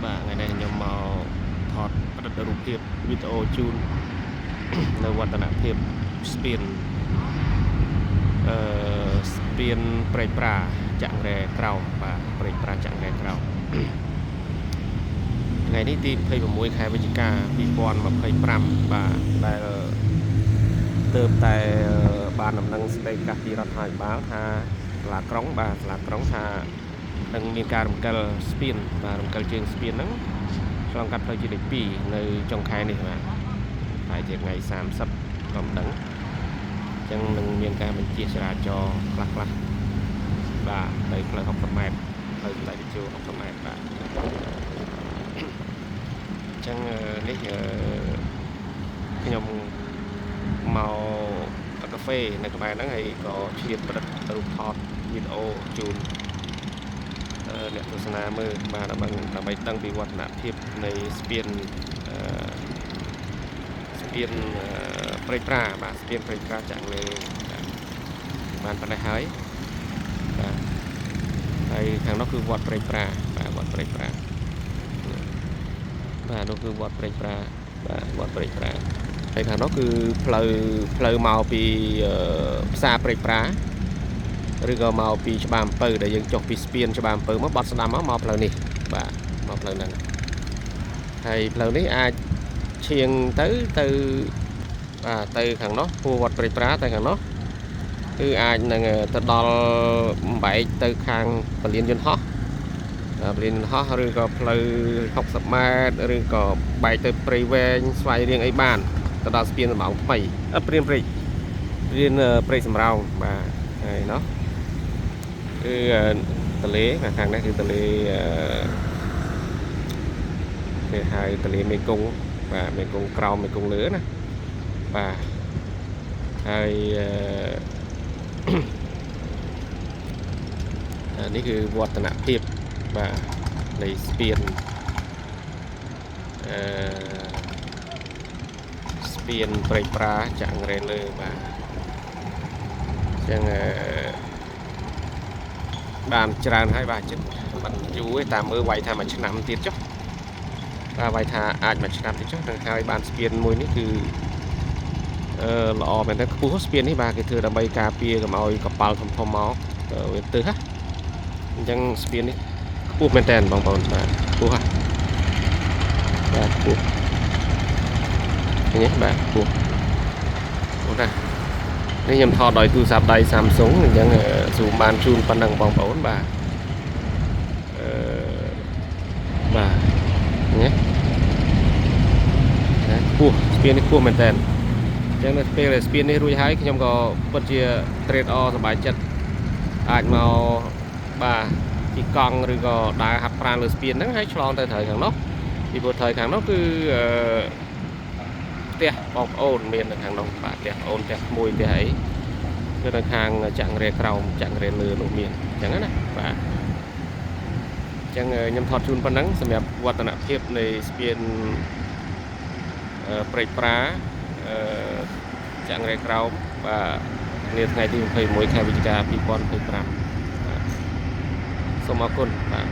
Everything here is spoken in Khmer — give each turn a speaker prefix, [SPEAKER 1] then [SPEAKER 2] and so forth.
[SPEAKER 1] Và ngày nay nhóm màu thọt rất là rụp hiệp video chun nơi vật tận hiệp spin spin prey pra chặng rè cầu và prey pra chặng rè cầu ngàyนี้ទី26ខែវិច្ឆិកា2025បាទដែលទើបតែបានដំណឹងស្ដីកាសពីរដ្ឋាភិបាលថាសាលាក្រុងបាទសាលាក្រុងថានឹងមានការរំកិលស្ពានបាទរំកិលជើងស្ពានហ្នឹងឆ្លងកាត់ផ្លូវជាតិលេខ2នៅចុងខែនេះបាទហើយជាថ្ងៃ30ក៏មិនដឹងអញ្ចឹងនឹងមានការបញ្ជាចរាចរណ៍ខ្លះបាទនៅផ្លូវ60ម៉ែត្រផ្លូវសម្ដេចតេជោ60ម៉ែត្របាទអញ្ចឹងនេះខ្ញុំមកកាហ្វេនៅក្បែរហ្នឹងហើយក៏ឆ្លៀតប្រឌិតរូបថតវីដេអូជូនអ្នកទស្សនាមើលបាទដើម្បីដឹងពីវឌ្ឍនភាពនៃស្ពានព្រៃប្រាបាទស្ពានព្រៃប្រាចាក់លើបានប៉ុណ្ណេះហើយបាទហើយខាងនោះគឺវត្តព្រៃប្រាបាទវត្តព្រៃប្រាបាទនោះគឺវត្តព្រៃប្រាបាទវត្តព្រៃប្រាហើយខាងនោះគឺផ្លូវមកពីផ្សារព្រៃប្រាឬក៏មកពីច្បារអំពៅដែលយើងចុះពីស្ពានច្បារអំពៅមកបត់ស្ដាំមកផ្លូវនេះបាទមកផ្លូវហ្នឹងហើយផ្លូវនេះអាចឈៀងទៅបាទទៅខាងនោះពួរវត្តព្រៃប្រាទៅខាងនោះគឺអាចនឹងទៅដល់បំបែកទៅខាងពលានយន្តហោះពលានយន្តហោះឬក៏ផ្លូវ60ម៉ែត្រឬក៏បែកទៅព្រៃវែងស្វាយរៀងអីបានទៅដល់ស្ពានសំរោងថ្មីព្រានព្រៃសំរោងបាទហើយនោះគឺទន្លេខាងនេះគឺទន្លេគេហៅទន្លេមេគង្គបាទមេគង្គក្រោមមេគង្គលើណាបាទហើយនេះគឺវឌ្ឍនភាពបាទនៃស្ពានស្ពានព្រៃប្រាចាក់រែលើបាទអញ្ចឹងបានច្រើនហើយបាទចិត្តមិនយូរទេតាមមើលវាយថាមួយឆ្នាំទៀតចុះបាទវាយថាអាចមួយឆ្នាំទៀតចុះនឹងហើយបានស្ពានមួយនេះគឺល្អមែនទេខ្ពស់ស្ពាននេះបាទគេធ្វើដើម្បីការពារកុំឲ្យកប៉ាល់ធំមកវាទើសអញ្ចឹងស្ពាននេះខ្ពស់មែនតើបងប្អូនបាទខ្ពស់បាទខ្ពស់នេះបាទខ្ពស់អូណានេះខ្ញុំថតដោយទូរស័ព្ទដៃ Samsung អញ្ចឹង zoom បានជូនប៉ុណ្ណឹងបងប្អូនបាទបាទនេះខ្ពស់ស្ពាននេះខ្ពស់មែនតើអញ្ចឹងនៅពេលស្ពាននេះរួចហើយខ្ញុំក៏ពិតជា trade off សប្បាយចិត្តអាចមកបាទជិះកង់ឬក៏ដើរហាត់ប្រាណលើស្ពានហ្នឹងហើយឆ្លងទៅត្រូវខាងនោះពីព្រោះត្រូវខាងនោះគឺផ្ទះបងប្អូនមាននៅខាងនោះបាទផ្ទះប្អូនផ្ទះមួយផ្ទះអីគឺនៅខាងចាក់រែក្រោមចាក់រែលើនោះមានអញ្ចឹងណាបាទអញ្ចឹងខ្ញុំថតជូនប៉ុណ្ណឹងសម្រាប់វឌ្ឍនភាពនៃស្ពានព្រៃប្រាចាក់រែក្រោមបាទនាថ្ងៃទី26ខែវិច្ឆិកា2025បាទសូមអរគុណបាទ